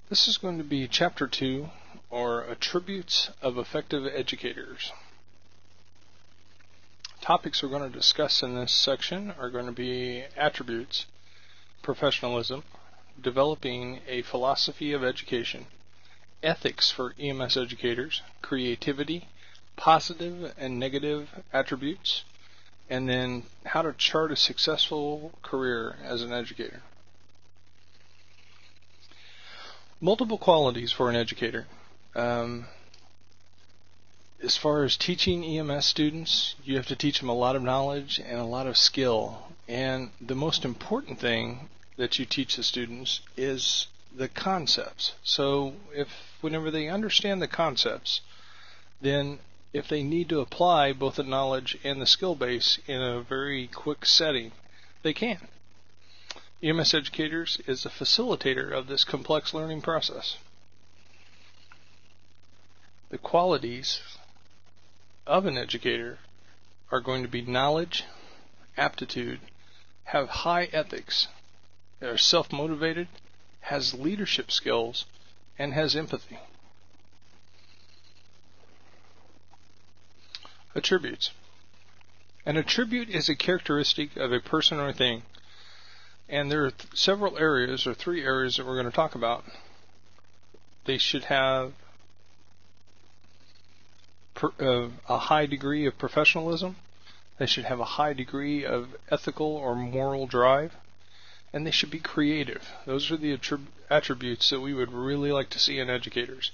This is going to be Chapter 2, or Attributes of Effective Educators. Topics we're going to discuss in this section are going to be attributes, professionalism, developing a philosophy of education, ethics for EMS educators, creativity, positive and negative attributes, and then how to chart a successful career as an educator. Multiple qualities for an educator. As far as teaching EMS students, you have to teach them a lot of knowledge and a lot of skill. And the most important thing that you teach the students is the concepts. So whenever they understand the concepts, then if they need to apply both the knowledge and the skill base in a very quick setting, they can. EMS Educators is a facilitator of this complex learning process. The qualities of an educator are going to be knowledge, aptitude, have high ethics, are self-motivated, has leadership skills, and has empathy. Attributes. An attribute is a characteristic of a person or thing. And there are several areas, or three areas, that we're going to talk about. They should have a high degree of professionalism. They should have a high degree of ethical or moral drive. And they should be creative. Those are the attributes that we would really like to see in educators.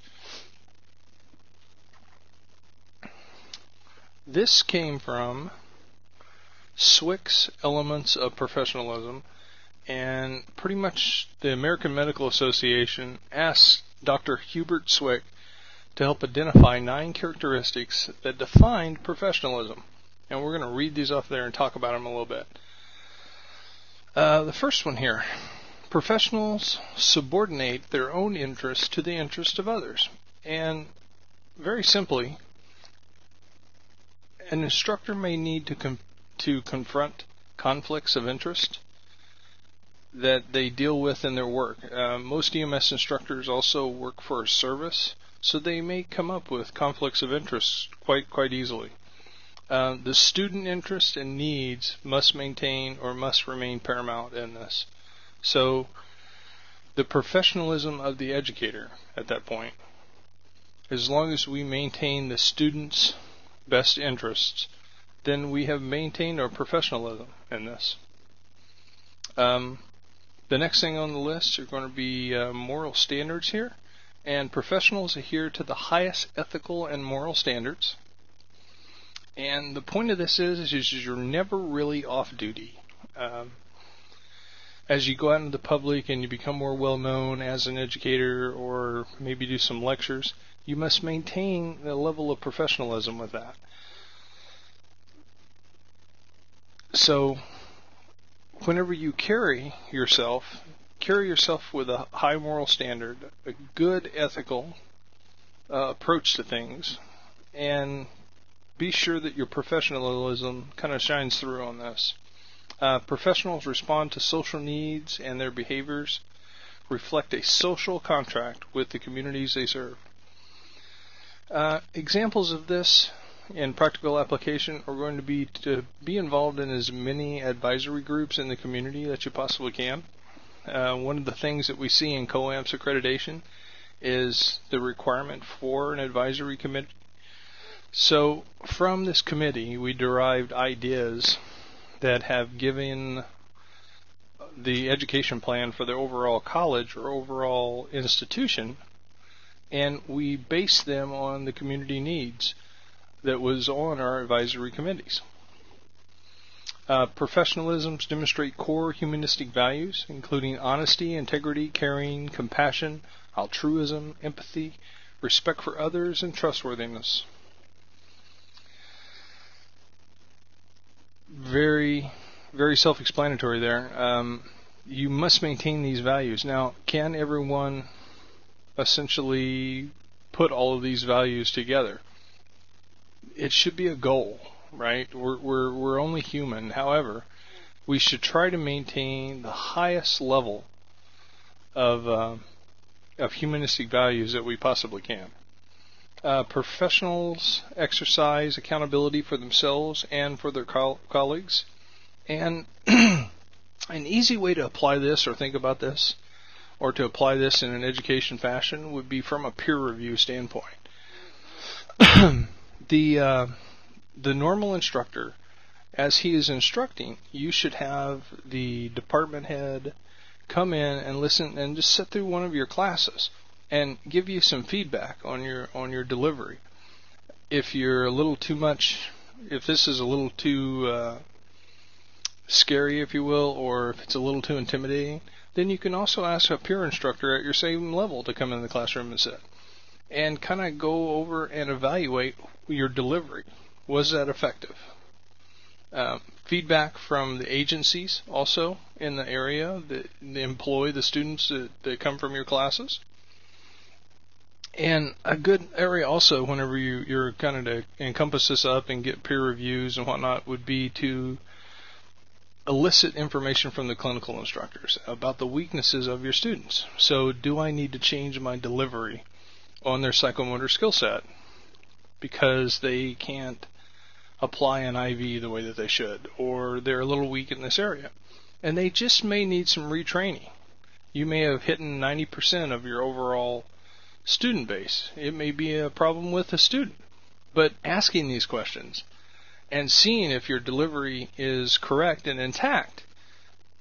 This came from Swick's Elements of Professionalism. And pretty much the American Medical Association asked Dr. Hubert Swick to help identify 9 characteristics that defined professionalism. And we're going to read these off there and talk about them a little bit. The first one here. Professionals subordinate their own interests to the interest of others. And very simply, an instructor may need to confront conflicts of interest that they deal with in their work. Most EMS instructors also work for a service, so they may come up with conflicts of interest quite easily. The student interest and needs must remain paramount in this. So the professionalism of the educator at that point, as long as we maintain the student's best interests, then we have maintained our professionalism in this. The next thing on the list are going to be moral standards here, and professionals adhere to the highest ethical and moral standards. And the point of this is you're never really off duty. As you go out into the public and you become more well known as an educator, or maybe do some lectures, you must maintain the level of professionalism with that. So whenever you carry yourself with a high moral standard, a good ethical approach to things, and be sure that your professionalism kind of shines through on this. Professionals respond to social needs, and their behaviors reflect a social contract with the communities they serve. Examples of this in practical application are going to be involved in as many advisory groups in the community that you possibly can. One of the things that we see in COAMPS accreditation is the requirement for an advisory committee. So from this committee, we derived ideas that have given the education plan for the overall college or overall institution, and we base them on the community needs that was on our advisory committees. Professionalisms demonstrate core humanistic values, including honesty, integrity, caring, compassion, altruism, empathy, respect for others, and trustworthiness. Very, very self-explanatory there. You must maintain these values. Now, can everyone essentially put all of these values together? It should be a goal, right? We're only human. However, we should try to maintain the highest level of of humanistic values that we possibly can. Professionals exercise accountability for themselves and for their colleagues. And an easy way to apply this or think about this or to apply this in an education fashion would be from a peer review standpoint. The normal instructor, as he is instructing, you should have the department head come in and listen and just sit through one of your classes and give you some feedback on your delivery. If you're a little too much, if this is a little too scary, if you will, or if it's a little too intimidating, then you can also ask a peer instructor at your same level to come in the classroom and sit and kind of go over and evaluate your delivery. Was that effective? Feedback from the agencies also in the area that employ the students that come from your classes. And a good area also, whenever you're kind of to encompass this up and get peer reviews and whatnot, would be to elicit information from the clinical instructors about the weaknesses of your students. So do I need to change my delivery on their psychomotor skill set because they can't apply an IV the way that they should, or they're a little weak in this area, and they just may need some retraining. You may have hit 90% of your overall student base. It may be a problem with a student, but asking these questions and seeing if your delivery is correct and intact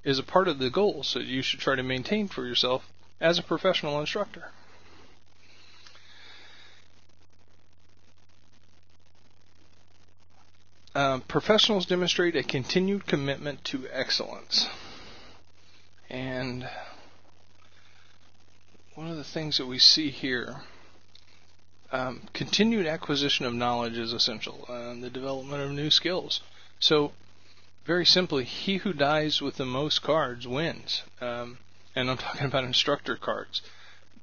is a part of the goals that you should try to maintain for yourself as a professional instructor. Professionals demonstrate a continued commitment to excellence. And one of the things that we see here, continued acquisition of knowledge is essential, the development of new skills. So, very simply, he who dies with the most cards wins. And I'm talking about instructor cards.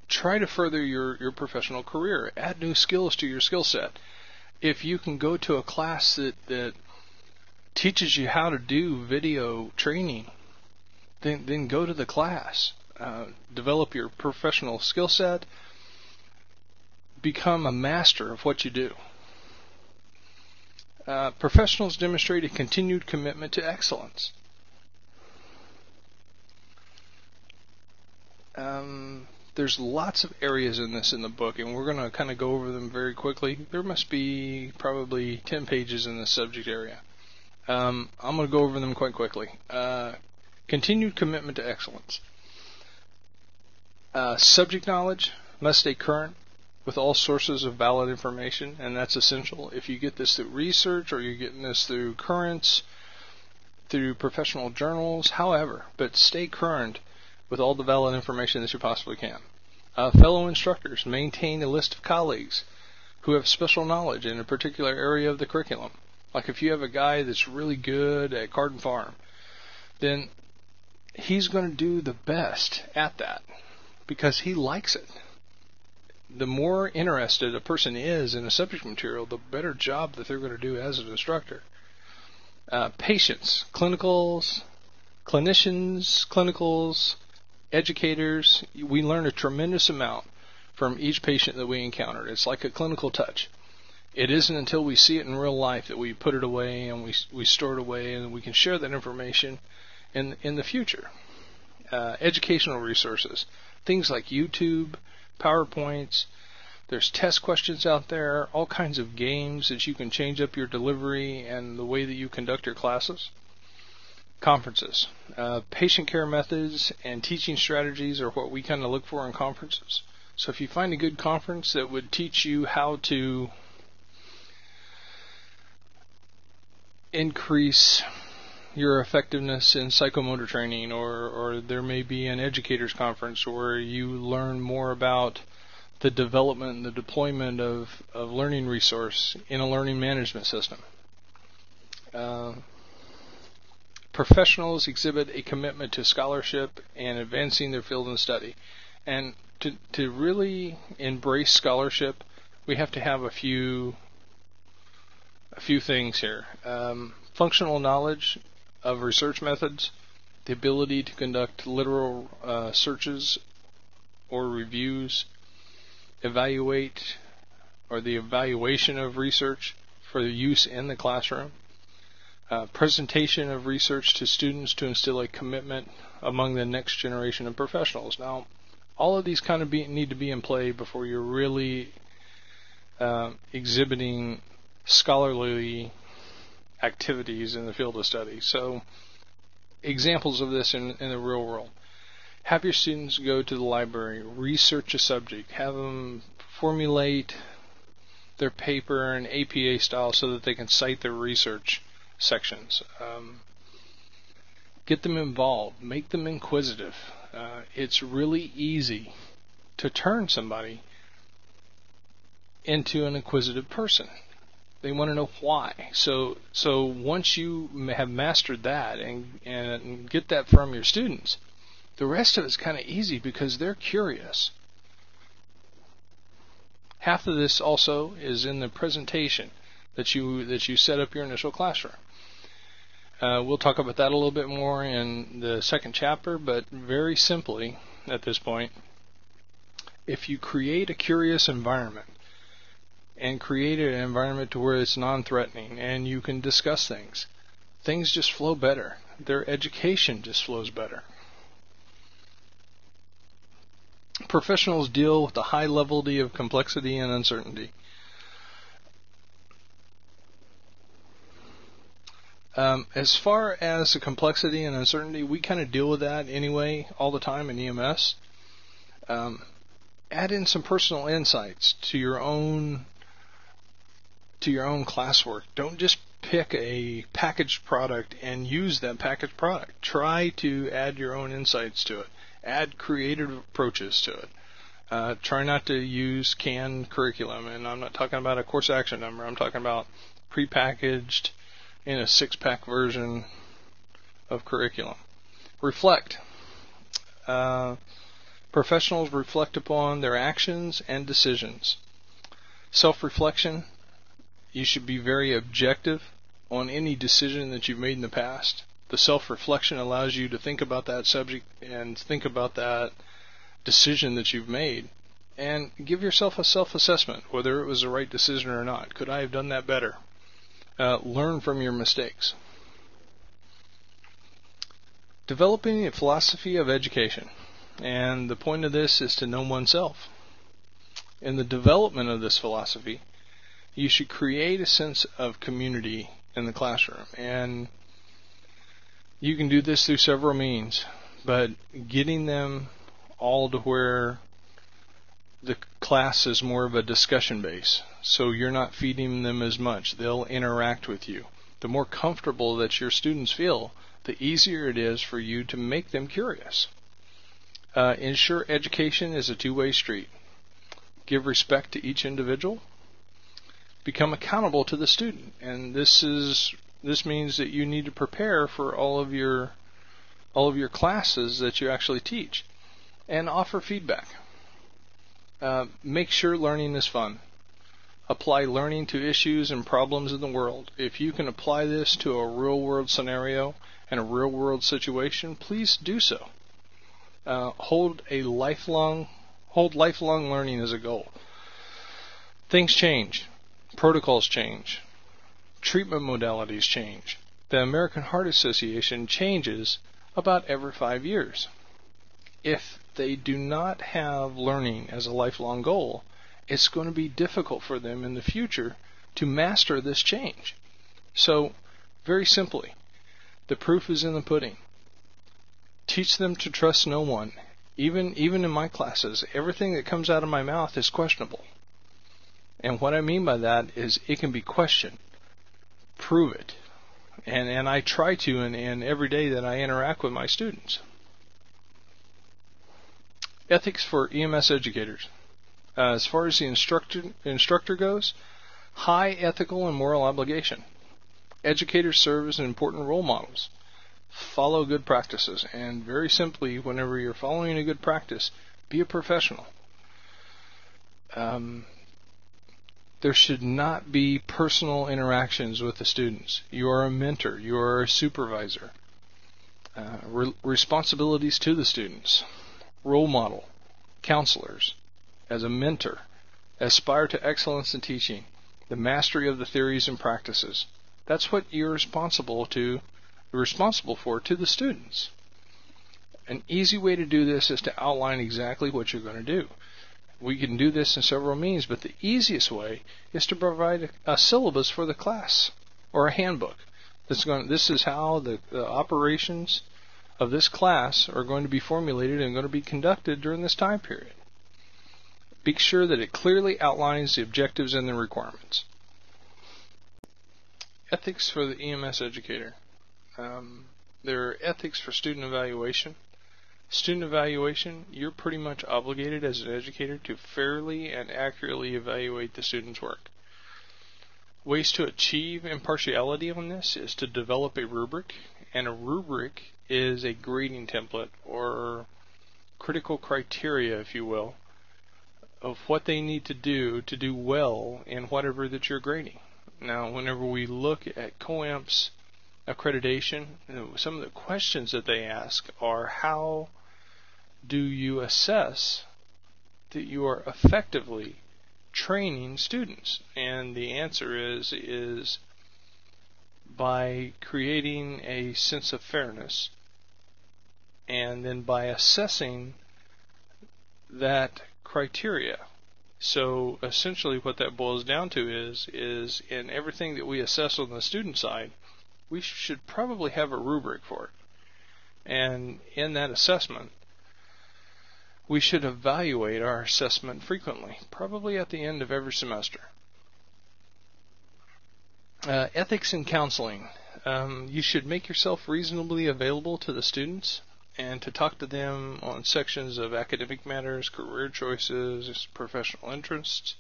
Try to further your professional career. Add new skills to your skill set. If you can go to a class that teaches you how to do video training, then go to the class. Develop your professional skill set. Become a master of what you do. Professionals demonstrate a continued commitment to excellence. There's lots of areas in the book, and we're going to kind of go over them very quickly. There must be probably 10 pages in this subject area. I'm going to go over them quite quickly. Continued commitment to excellence. Subject knowledge must stay current with all sources of valid information, and that's essential. If you get this through research or you're getting this through currents, through professional journals, however, but stay current with all the valid information that you possibly can. Fellow instructors, maintain a list of colleagues who have special knowledge in a particular area of the curriculum. Like if you have a guy that's really good at garden farm, then he's going to do the best at that because he likes it. The more interested a person is in a subject material, the better job that they're going to do as an instructor. Patients, clinicians, clinicals, educators, we learn a tremendous amount from each patient that we encounter. It's like a clinical touch. It isn't until we see it in real life that we put it away and we store it away and we can share that information in the future. Educational resources, things like YouTube, PowerPoints, there's test questions out there, all kinds of games that you can change up your delivery and the way that you conduct your classes. Conferences. Patient care methods and teaching strategies are what we kind of look for in conferences. So if you find a good conference that would teach you how to increase your effectiveness in psychomotor training, or there may be an educators conference where you learn more about the development and the deployment of learning resource in a learning management system. Professionals exhibit a commitment to scholarship and advancing their field and study. And to really embrace scholarship, we have to have a few things here. Functional knowledge of research methods, the ability to conduct literal searches or reviews, evaluate or the evaluation of research for use in the classroom, presentation of research to students to instill a commitment among the next generation of professionals. Now, all of these kind of need to be in play before you're really exhibiting scholarly activities in the field of study. So, examples of this in the real world. Have your students go to the library, research a subject, have them formulate their paper in APA style so that they can cite their research sections. Get them involved, make them inquisitive. It's really easy to turn somebody into an inquisitive person. They want to know why. So once you have mastered that and get that from your students, the rest of it's kind of easy because they're curious. Half of this also is in the presentation that you set up your initial classroom. We'll talk about that a little bit more in the second chapter, but very simply at this point, if you create a curious environment and create an environment to where it's non-threatening and you can discuss things just flow better. Their education just flows better. Professionals deal with the high level of complexity and uncertainty. As far as the complexity and uncertainty, we kind of deal with that anyway all the time in EMS. Add in some personal insights to your own classwork. Don't just pick a packaged product and use that packaged product. Try to add your own insights to it. Add creative approaches to it. Try not to use canned curriculum, and I'm not talking about a course action number. I'm talking about prepackaged in a 6-pack version of curriculum. Reflect. Professionals reflect upon their actions and decisions. Self-reflection. You should be very objective on any decision that you've made in the past. The self-reflection allows you to think about that subject and think about that decision that you've made and give yourself a self-assessment, whether it was the right decision or not. Could I have done that better? Learn from your mistakes. Developing a philosophy of education. And the point of this is to know oneself. In the development of this philosophy, you should create a sense of community in the classroom. And you can do this through several means, but getting them all to where the class is more of a discussion base, so you're not feeding them as much. They'll interact with you. The more comfortable that your students feel, the easier it is for you to make them curious. Ensure education is a two-way street. Give respect to each individual. Become accountable to the student, and this means that you need to prepare for all of your classes that you actually teach, and offer feedback. Make sure learning is fun. Apply learning to issues and problems in the world. If you can apply this to a real-world scenario and a real-world situation, please do so. Hold lifelong learning as a goal. Things change. Protocols change. Treatment modalities change. The American Heart Association changes about every 5 years. If they do not have learning as a lifelong goal, it's going to be difficult for them in the future to master this change. So, very simply, the proof is in the pudding. Teach them to trust no one. Even in my classes, everything that comes out of my mouth is questionable. And what I mean by that is it can be questioned. Prove it. And I try to in every day that I interact with my students. Ethics for EMS educators. As far as the instructor goes, high ethical and moral obligation. Educators serve as important role models. Follow good practices. And very simply, whenever you're following a good practice, be a professional. There should not be personal interactions with the students. You are a mentor. You are a supervisor. Responsibilities to the students. Role model. counselors, as a mentor, aspire to excellence in teaching, the mastery of the theories and practices. That's what you're responsible for to the students. An easy way to do this is to outline exactly what you're going to do. We can do this in several means, but the easiest way is to provide a syllabus for the class or a handbook. This is how the operations of this class are going to be formulated and going to be conducted during this time period. Be sure that it clearly outlines the objectives and the requirements. Ethics for the EMS educator. There are ethics for student evaluation. Student evaluation, you're pretty much obligated as an educator to fairly and accurately evaluate the student's work. Ways to achieve impartiality on this is to develop a rubric, and a rubric is a grading template or critical criteria, if you will, of what they need to do well in whatever that you're grading. Now, whenever we look at COAMP's accreditation, some of the questions that they ask are, how do you assess that you are effectively training students? And the answer is by creating a sense of fairness, and then by assessing that criteria. So essentially what that boils down to is in everything that we assess on the student side, we should probably have a rubric for it. And in that assessment, we should evaluate our assessment frequently, probably at the end of every semester. Ethics in counseling. You should make yourself reasonably available to the students and to talk to them on sections of academic matters, career choices, professional interests.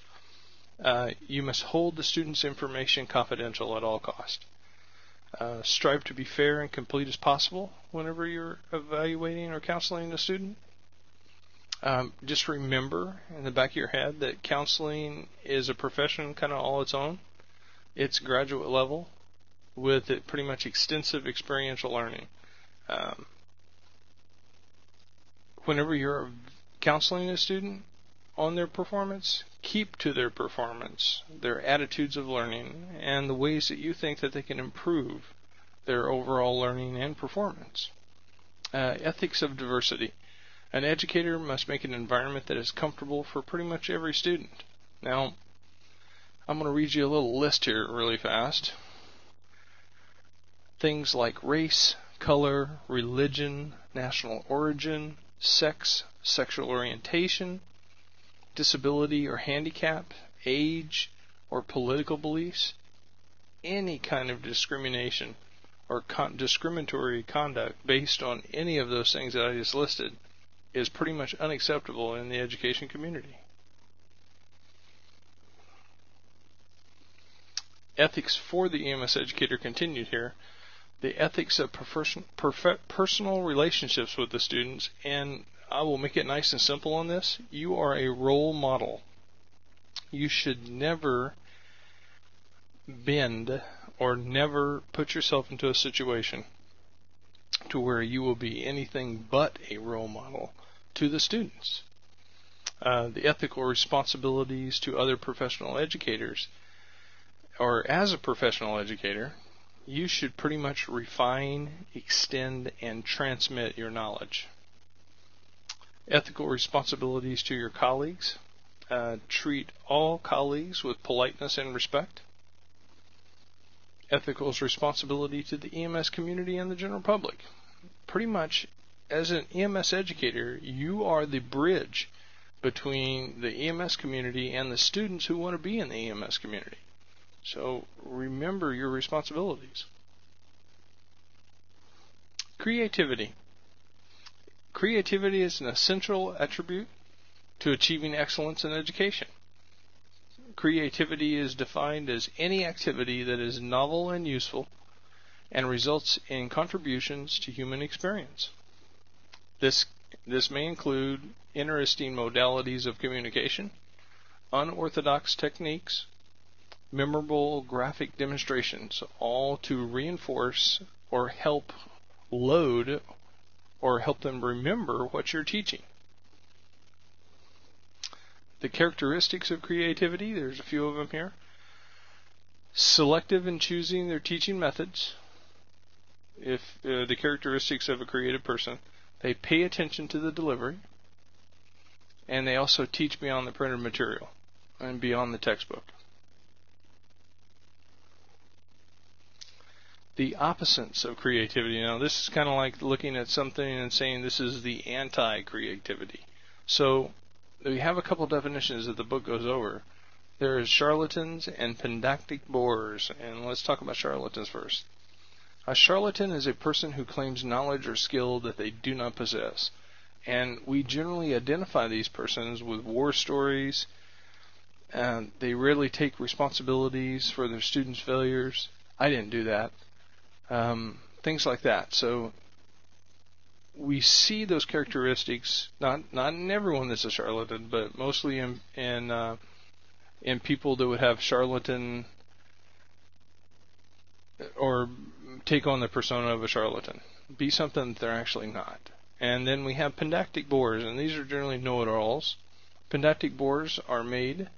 You must hold the students' information confidential at all costs. Strive to be fair and complete as possible whenever you're evaluating or counseling a student. Just remember in the back of your head that counseling is a profession kind of all its own. It's graduate level with it pretty much extensive experiential learning. Whenever you're counseling a student on their performance, keep to their performance, their attitudes of learning, and the ways that you think that they can improve their overall learning and performance. Ethics of diversity. An educator must make an environment that is comfortable for pretty much every student. Now, I'm going to read you a little list here really fast. Things like race, color, religion, national origin, sex, sexual orientation, disability or handicap, age, or political beliefs. Any kind of discrimination or discriminatory conduct based on any of those things that I just listed is pretty much unacceptable in the education community. Ethics for the EMS educator continued here. The ethics of personal relationships with the students, and I will make it nice and simple on this. You are a role model. You should never bend or never put yourself into a situation to where you will be anything but a role model to the students. The ethical responsibilities to other professional educators, or as a professional educator, you should pretty much refine, extend, and transmit your knowledge. Ethical responsibilities to your colleagues. Treat all colleagues with politeness and respect. Ethical responsibility to the EMS community and the general public. Pretty much, as an EMS educator, you are the bridge between the EMS community and the students who want to be in the EMS community. So remember your responsibilities. Creativity. Creativity is an essential attribute to achieving excellence in education. Creativity is defined as any activity that is novel and useful and results in contributions to human experience. This may include interesting modalities of communication, unorthodox techniques, memorable graphic demonstrations, all to reinforce or help load or help them remember what you're teaching. The characteristics of creativity, there's a few of them here. Selective in choosing their teaching methods. If the characteristics of a creative person, they pay attention to the delivery, and they also teach beyond the printed material and beyond the textbook. The opposites of creativity. Now, this is kind of like looking at something and saying this is the anti-creativity. So we have a couple definitions that the book goes over. There is charlatans and pedantic bores, and let's talk about charlatans first. A charlatan is a person who claims knowledge or skill that they do not possess, and we generally identify these persons with war stories, and they rarely take responsibilities for their students' failures. I didn't do that. Things like that. So we see those characteristics, not in everyone that's a charlatan, but mostly in people that would have charlatan or take on the persona of a charlatan. Be something that they're actually not. And then we have pedantic bores, and these are generally know-it-alls. Pedantic bores are made.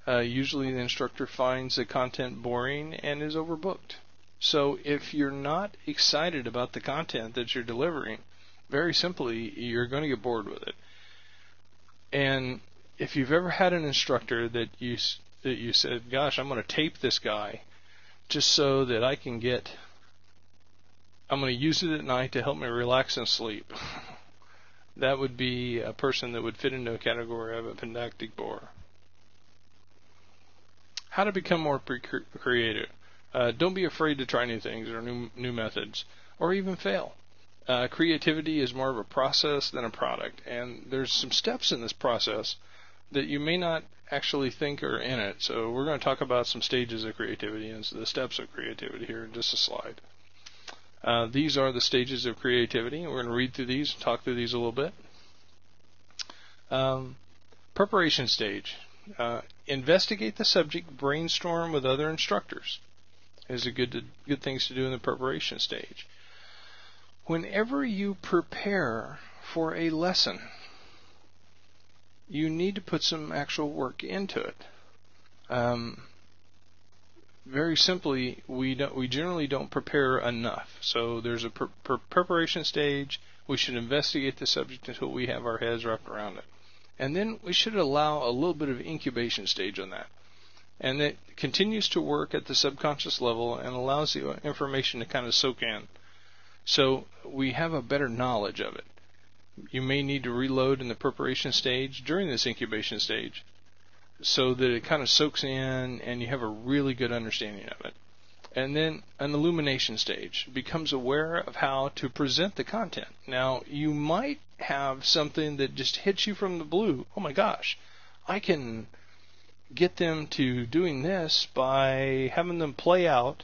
Usually the instructor finds the content boring and is overbooked. So if you're not excited about the content that you're delivering, very simply, you're going to get bored with it. And if you've ever had an instructor that you said, gosh, I'm going to tape this guy just so that I'm going to use it at night to help me relax and sleep, that would be a person that would fit into a category of a pedantic bore. How to become more creative. Don't be afraid to try new things or new methods, or even fail. Creativity is more of a process than a product, and there's some steps in this process that you may not actually think are in it. So we're going to talk about some stages of creativity and the steps of creativity here in just a slide. These are the stages of creativity, and we're going to read through these and talk through these a little bit. Preparation stage. Investigate the subject, brainstorm with other instructors. Is a good things to do in the preparation stage. Whenever you prepare for a lesson, you need to put some actual work into it. Very simply, we generally don't prepare enough. So there's a preparation stage. We should investigate the subject until we have our heads wrapped around it, and then we should allow a little bit of incubation stage on that. And it continues to work at the subconscious level and allows the information to kind of soak in. So we have a better knowledge of it. You may need to reload in the preparation stage during this incubation stage so that it kind of soaks in and you have a really good understanding of it. And then an illumination stage becomes aware of how to present the content. Now, you might have something that just hits you from the blue. Oh my gosh, I can get them to doing this by having them play out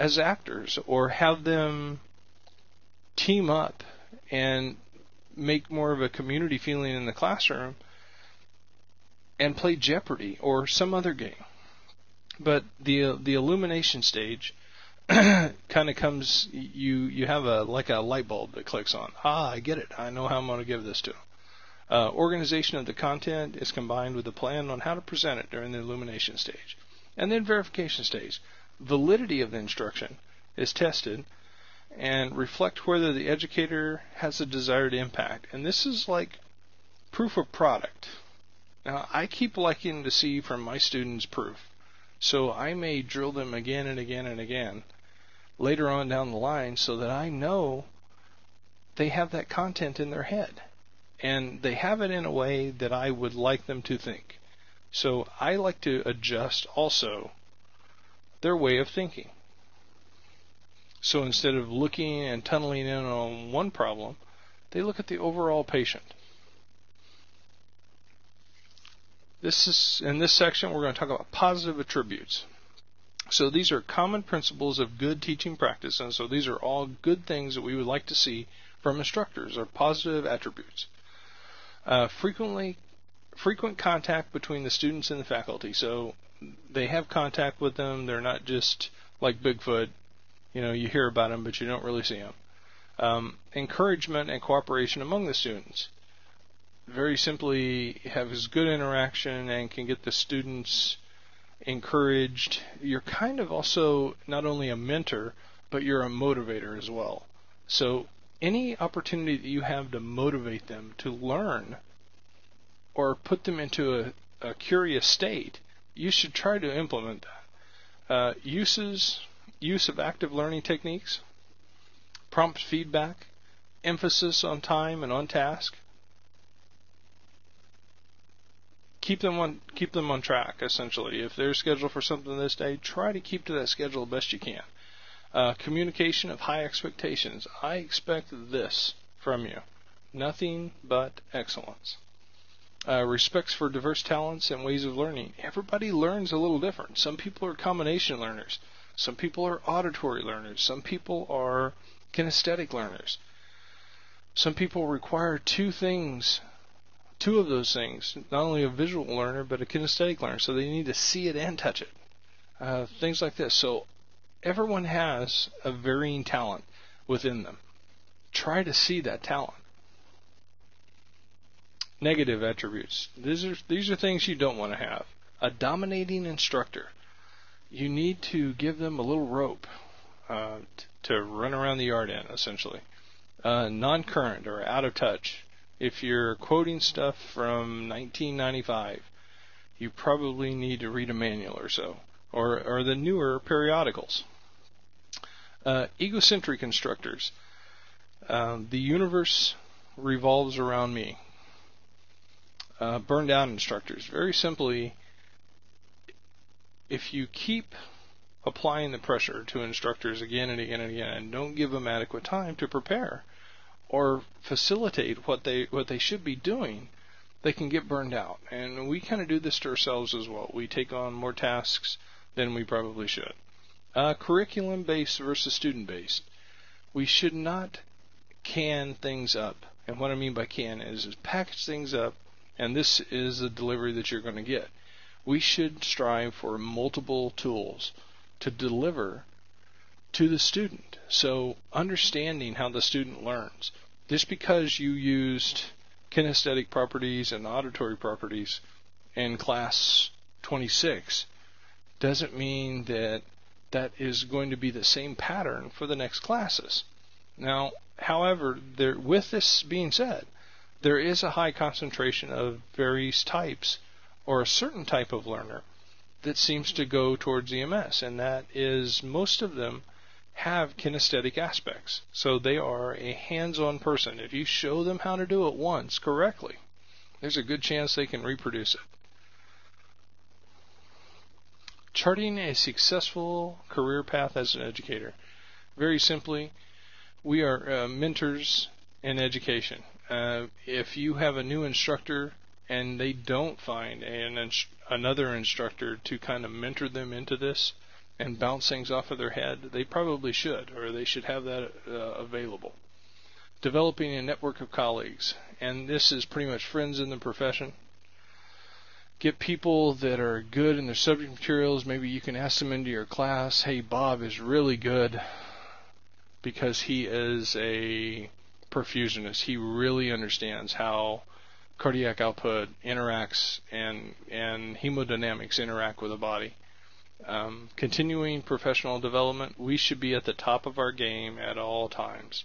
as actors, or have them team up and make more of a community feeling in the classroom and play Jeopardy or some other game. But the illumination stage kind of comes, you have a light bulb that clicks on. I get it. I know how I'm going to give this to them. Organization of the content is combined with a plan on how to present it during the illumination stage. And then verification stage. Validity of the instruction is tested and reflect whether the educator has the desired impact. And this is like proof of product. Now, I keep liking to see from my students proof. So I may drill them again and again and again later on down the line so that I know they have that content in their head. And they have it in a way that I would like them to think. So I like to adjust also their way of thinking. So instead of looking and tunneling in on one problem, they look at the overall patient. In this section, we're going to talk about positive attributes. So these are common principles of good teaching practice, and so these are all good things that we would like to see from instructors, or positive attributes. Frequent contact between the students and the faculty. So they have contact with them. They're not just like Bigfoot. You hear about them, but you don't really see them. Encouragement and cooperation among the students. very simply have as good interaction and can get the students encouraged. You're kind of also not only a mentor, but you're a motivator as well. So any opportunity that you have to motivate them to learn or put them into a curious state, you should try to implement that. Use of active learning techniques, prompt feedback, emphasis on time and on task. Keep them on track, essentially. If they're scheduled for something this day, try to keep to that schedule the best you can. Communication of high expectations. I expect this from you. Nothing but excellence. Respects for diverse talents and ways of learning. Everybody learns a little different. Some people are combination learners. Some people are auditory learners. Some people are kinesthetic learners. Some people require two of those things, not only a visual learner, but a kinesthetic learner, so they need to see it and touch it. Things like this. So everyone has a varying talent within them. Try to see that talent. Negative attributes. These are things you don't want to have. A dominating instructor. You need to give them a little rope to run around the yard in, essentially. Non-current or out of touch. If you're quoting stuff from 1995, you probably need to read a manual or so, or the newer periodicals. Egocentric instructors. The universe revolves around me. Burned out instructors. Very simply, if you keep applying the pressure to instructors again and again and again and don't give them adequate time to prepare or facilitate what they should be doing, they can get burned out. And we kind of do this to ourselves as well. We take on more tasks than we probably should. Curriculum-based versus student-based. We should not can things up. And what I mean by can is package things up, and this is the delivery that you're going to get. We should strive for multiple tools to deliver to the student. So understanding how the student learns. Just because you used kinesthetic properties and auditory properties in class 26 doesn't mean that that is going to be the same pattern for the next classes. Now, however, with this being said, there is a high concentration of various types or a certain type of learner that seems to go towards EMS, and that is most of them have kinesthetic aspects. So they are a hands-on person. If you show them how to do it once correctly, there's a good chance they can reproduce it. Charting a successful career path as an educator. Very simply, we are mentors in education. If you have a new instructor and they don't find another instructor to kind of mentor them into this and bounce things off of their head, they probably should, or they should have that available. Developing a network of colleagues, and this is pretty much friends in the profession. Get people that are good in their subject materials. Maybe you can ask them into your class. Hey, Bob is really good because he is a perfusionist. He really understands how cardiac output interacts and hemodynamics interact with the body. Continuing professional development, we should be at the top of our game at all times.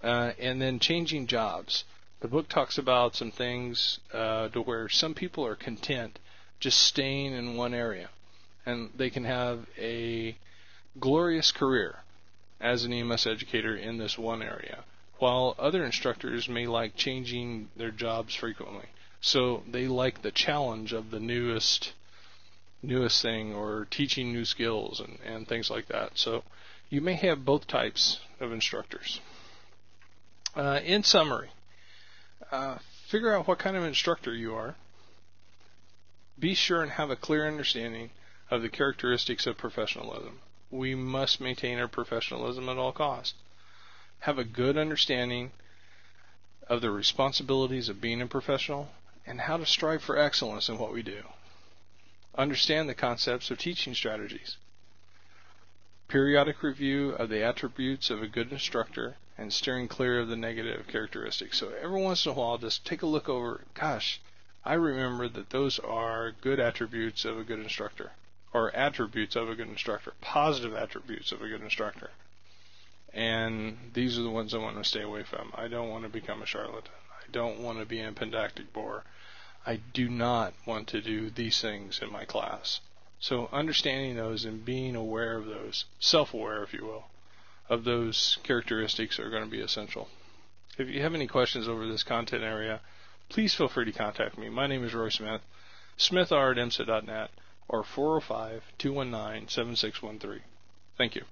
And then changing jobs. The book talks about some things to where some people are content just staying in one area, and they can have a glorious career as an EMS educator in this one area, while other instructors may like changing their jobs frequently. So they like the challenge of the newest thing, or teaching new skills and things like that. So you may have both types of instructors. In summary, figure out what kind of instructor you are. Be sure and have a clear understanding of the characteristics of professionalism. We must maintain our professionalism at all costs. Have a good understanding of the responsibilities of being a professional and how to strive for excellence in what we do. Understand the concepts of teaching strategies. periodic review of the attributes of a good instructor, and steering clear of the negative characteristics. So every once in a while, just take a look over, gosh, I remember that those are good attributes of a good instructor, or attributes of a good instructor, positive attributes of a good instructor. And these are the ones I want to stay away from. I don't want to become a charlatan. I don't want to be a pedantic bore. I do not want to do these things in my class. So understanding those and being aware of those, self-aware if you will, of those characteristics are going to be essential. If you have any questions over this content area, please feel free to contact me. My name is Roy Smith, smithr@emsa.net, or 405-219-7613. Thank you.